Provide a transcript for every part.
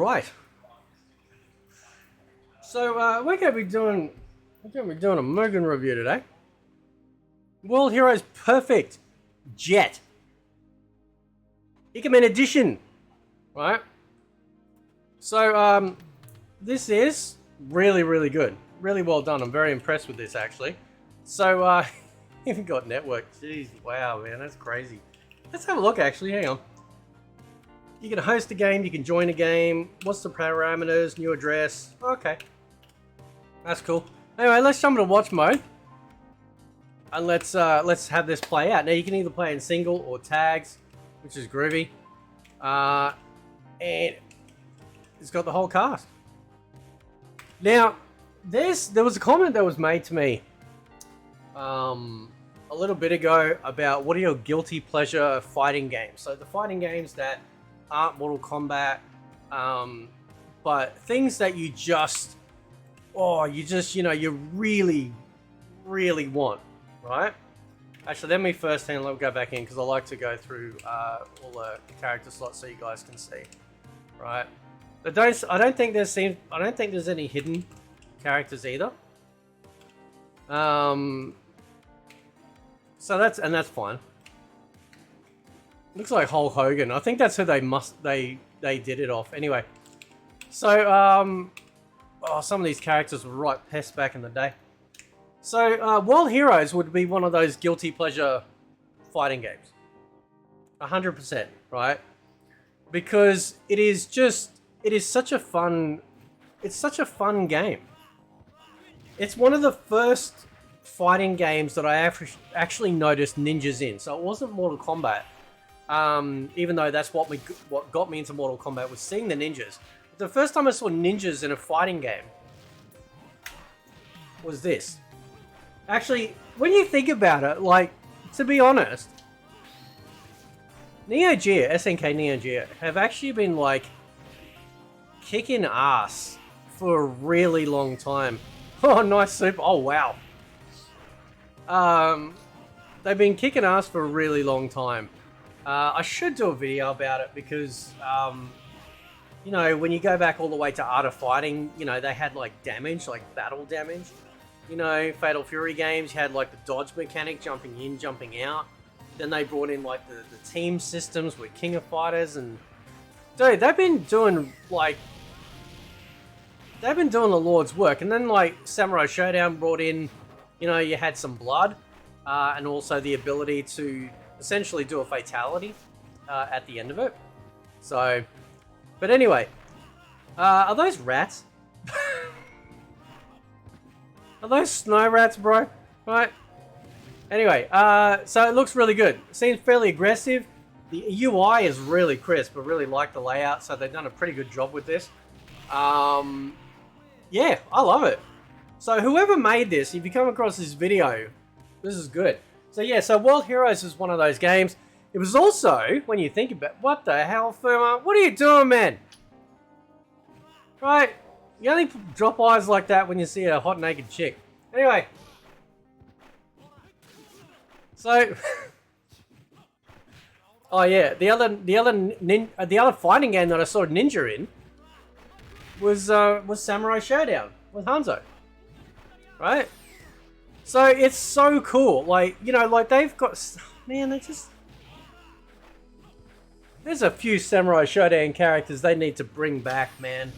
right. So we're gonna be doing a Mugen review today. World Heroes Perfect Jet Ikemen Edition, right? So this is really good, really well done. I'm very impressed with this actually. So even got network. Jeez, wow, man, that's crazy. Let's have a look actually. Hang on. You can host a game, you can join a game. What's the parameters? New address. Okay. That's cool. Anyway, let's jump into watch mode. And let's have this play out. Now you can either play in single or tags, which is groovy. And it's got the whole cast. Now, there was a comment that was made to me a little bit ago about what are your guilty pleasure fighting games. So the fighting games that aren't Mortal Kombat, but things that you just, you really want, right? Actually, let me first let me go back in because I like to go through all the character slots so you guys can see, right? But I don't think there's any hidden characters either. So that's fine. Looks like Hulk Hogan. I think that's who they did it off. Anyway, so some of these characters were right pest back in the day. So World Heroes would be one of those guilty pleasure fighting games. 100%, right? Because it is such a fun game. It's one of the first fighting games that I actually noticed ninjas in. So it wasn't Mortal Kombat. Even though that's what got me into Mortal Kombat was seeing the ninjas. The first time I saw ninjas in a fighting game was this. Actually, when you think about it, like, to be honest, Neo Geo, SNK Neo Geo, have actually been, like, kicking ass for a really long time. Oh, nice soup. Oh, wow. They've been kicking ass for a really long time. I should do a video about it because, when you go back all the way to Art of Fighting, they had, like, damage, like battle damage. Fatal Fury games, you had, like, the dodge mechanic, jumping in, jumping out. Then they brought in, like, the team systems with King of Fighters, and... Dude, they've been doing the Lord's work. And then, like, Samurai Showdown brought in, you had some blood, and also the ability to essentially do a fatality at the end of it. So, but anyway, are those rats? Are those snow rats, bro? Right. Anyway, so it looks really good. It seems fairly aggressive. The UI is really crisp. I really like the layout, so they've done a pretty good job with this. Yeah, I love it. So whoever made this, if you come across this video, this is good. So yeah, so World Heroes is one of those games. It was also, when you think about, what the hell, Firma? What are you doing, man? Right? You only drop eyes like that when you see a hot naked chick. Anyway. So, oh yeah, the other fighting game that I saw Ninja in was Samurai Showdown with Hanzo. Right? So it's so cool. Like, like they've got, man, there's a few Samurai Showdown characters they need to bring back, man.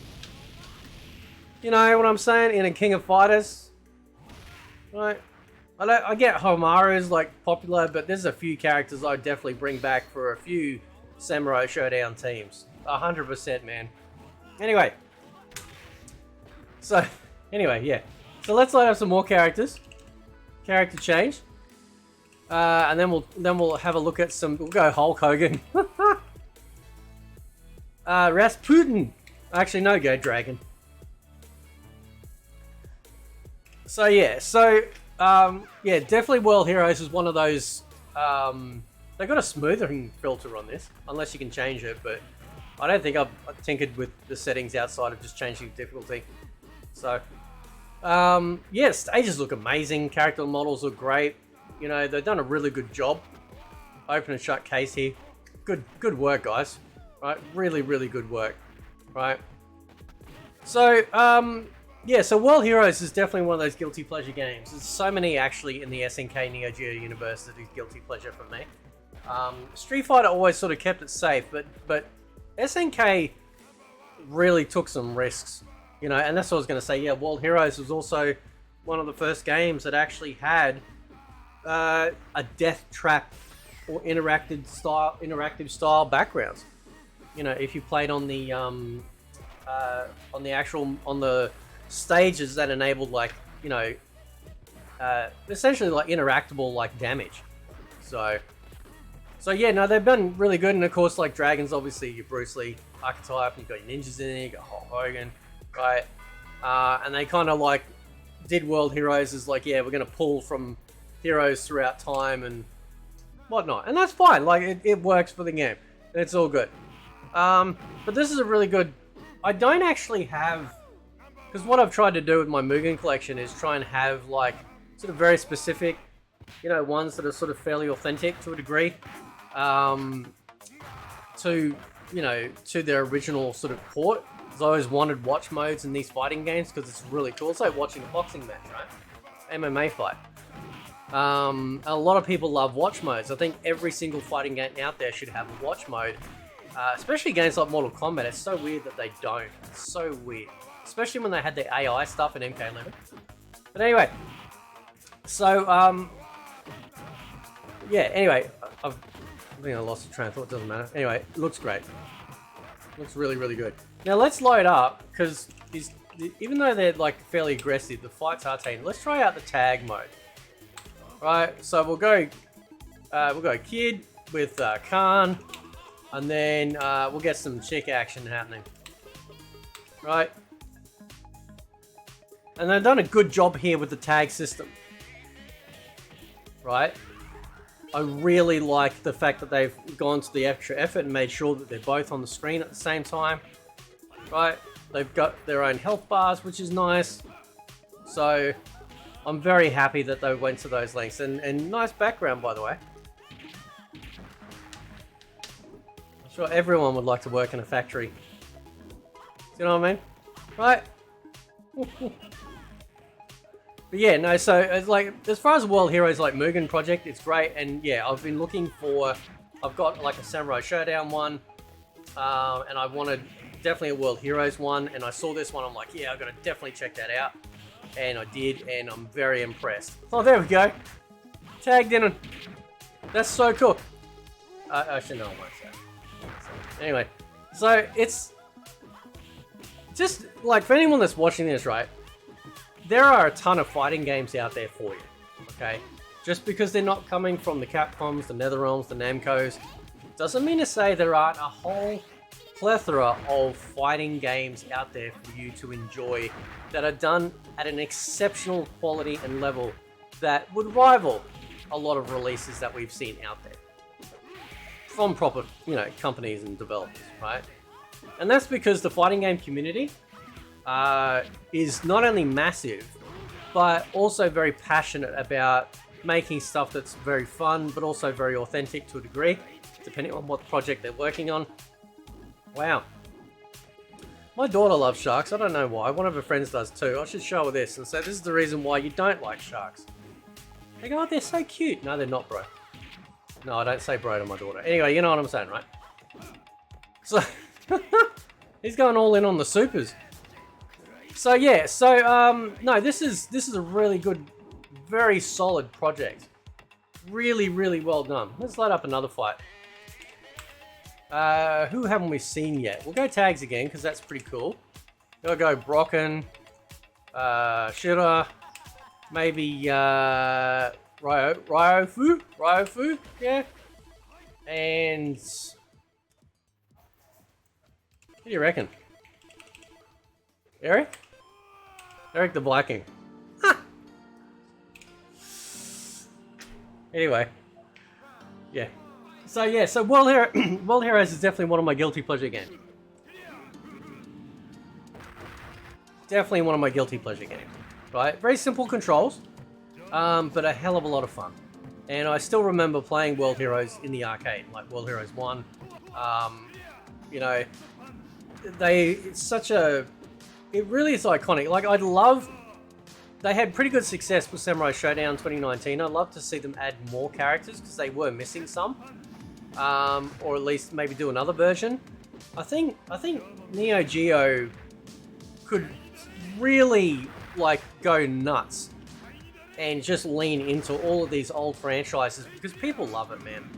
You know what I'm saying? In a King of Fighters. Right? I get Homaru's like popular, but there's a few characters I'd definitely bring back for a few Samurai Showdown teams. 100%, man. Anyway. So, yeah. So let's load up some more characters. Character change. And then we'll have a look at some. We'll go Hulk Hogan. Rasputin. Actually, no go Dragon. So yeah, yeah, definitely World Heroes is one of those. They've got a smoothing filter on this, unless you can change it. But I don't think I've tinkered with the settings outside of just changing difficulty. So. Yeah, stages look amazing. Character models look great. They've done a really good job. Open and shut case here. Good work, guys. Right, really good work. Right. So, yeah, so World Heroes is definitely one of those guilty pleasure games. There's so many actually in the SNK Neo Geo universe that is guilty pleasure for me. Street Fighter always sort of kept it safe, but SNK really took some risks, you know, and that's what I was going to say. Yeah, World Heroes was also one of the first games that actually had a death trap or interactive style backgrounds. You know, if you played on the stages that enabled, like, you know, essentially like interactable like damage. So yeah, no, they've been really good, and of course, like Dragons, obviously your Bruce Lee archetype, you've got your ninjas in there, you got Hulk Hogan, right? And they kind of like did World Heroes as like, yeah, we're gonna pull from heroes throughout time and whatnot, and that's fine. Like it works for the game, and it's all good. But this is a really good. I don't actually have, because what I've tried to do with my Mugen collection is try and have like sort of very specific, you know, ones that are sort of fairly authentic to a degree, to, you know, to their original sort of port. Because I always wanted watch modes in these fighting games because it's really cool. It's like watching a boxing match, right? MMA fight. A lot of people love watch modes. I think every single fighting game out there should have a watch mode. Especially games like Mortal Kombat. It's so weird that they don't. It's so weird. Especially when they had the AI stuff in MK11. But anyway. So, yeah, anyway. I think I lost the train of thought. Doesn't matter. Anyway, it looks great. Looks really, really good. Now let's load up, because even though they're like fairly aggressive, the fights are taken. Let's try out the tag mode. Right, so we'll go Kid with Khan, and then we'll get some chick action happening. Right, and they've done a good job here with the tag system. Right, I really like the fact that they've gone to the extra effort and made sure that they're both on the screen at the same time. Right, they've got their own health bars, which is nice. So I'm very happy that they went to those lengths, and nice background, by the way. I'm sure everyone would like to work in a factory. You know what I mean? Right? But yeah, no, so it's like, as far as World Heroes like Mugen project, it's great, and yeah, I've been looking for, I've got like a Samurai Showdown one, and I wanted definitely a World Heroes one, and I saw this one, I'm like, yeah, I've got to definitely check that out. And I did, and I'm very impressed. Oh, there we go. Tagged in. That's so cool. Actually, no, I won't say. Anyway, so it's just like, for anyone that's watching this, right? There are a ton of fighting games out there for you. Okay, just because they're not coming from the Capcoms, the NetherRealms, the Namcos, doesn't mean to say there aren't a whole plethora of fighting games out there for you to enjoy that are done at an exceptional quality and level that would rival a lot of releases that we've seen out there from proper, you know, companies and developers, right? And that's because the fighting game community is not only massive, but also very passionate about making stuff that's very fun, but also very authentic to a degree, depending on what project they're working on. Wow. My daughter loves sharks. I don't know why. One of her friends does too. I should show her this and say, this is the reason why you don't like sharks. They go, oh, they're so cute. No, they're not, bro. No, I don't say bro to my daughter. Anyway, you know what I'm saying, right? So, he's going all in on the supers. So yeah, so no, this is a really good, very solid project. Really, really well done. Let's light up another fight. Who haven't we seen yet? We'll go tags again, because that's pretty cool. We'll go Brocken, Shira, maybe Ryofu, yeah. And what do you reckon? Eric? Eric the Blacking. Huh. Anyway. Yeah. So yeah, so World Heroes is definitely one of my guilty pleasure games. Definitely one of my guilty pleasure games. Right? Very simple controls, but a hell of a lot of fun. And I still remember playing World Heroes in the arcade, like World Heroes 1. You know, it's such a it really is iconic. Like, I'd love... They had pretty good success with Samurai Showdown 2019. I'd love to see them add more characters because they were missing some. Or at least maybe do another version. I think Neo Geo could really, like, go nuts and just lean into all of these old franchises because people love it, man.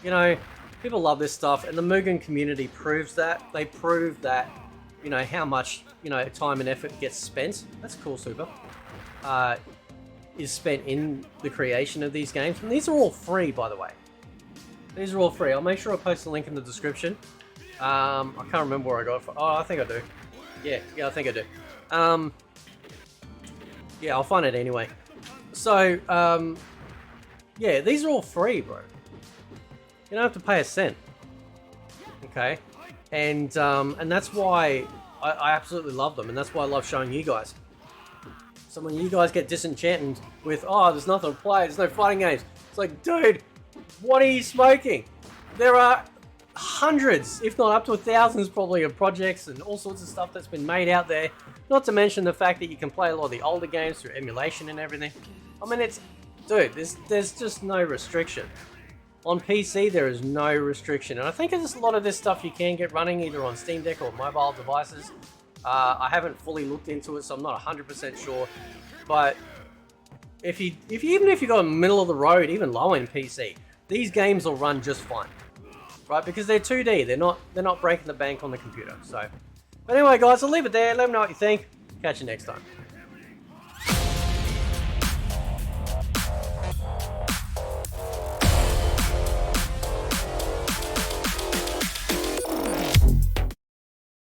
You know, people love this stuff, and the Mugen community proves that. They prove that, you know, how much, you know, time and effort gets spent. That's cool, Super. Is spent in the creation of these games. And these are all free, by the way. These are all free. I'll make sure I post a link in the description. I can't remember where I got it from. Oh, I think I do. Yeah, I think I do. Yeah, I'll find it anyway. So, yeah, these are all free, bro. You don't have to pay a cent. Okay? And that's why I absolutely love them, and that's why I love showing you guys. So when you guys get disenchanted with, oh, there's nothing to play, there's no fighting games. It's like, dude, what are you smoking? There are hundreds, if not up to thousands probably, of projects and all sorts of stuff that's been made out there. Not to mention the fact that you can play a lot of the older games through emulation and everything. I mean, it's, dude, there's just no restriction. On PC, there is no restriction. And I think there's a lot of this stuff you can get running either on Steam Deck or mobile devices. I haven't fully looked into it, so I'm not 100% sure. But even if you go in the middle of the road, even low end PC, these games will run just fine, right? Because they're 2D. They're not breaking the bank on the computer. So, but anyway, guys, I'll leave it there. Let me know what you think. Catch you next time.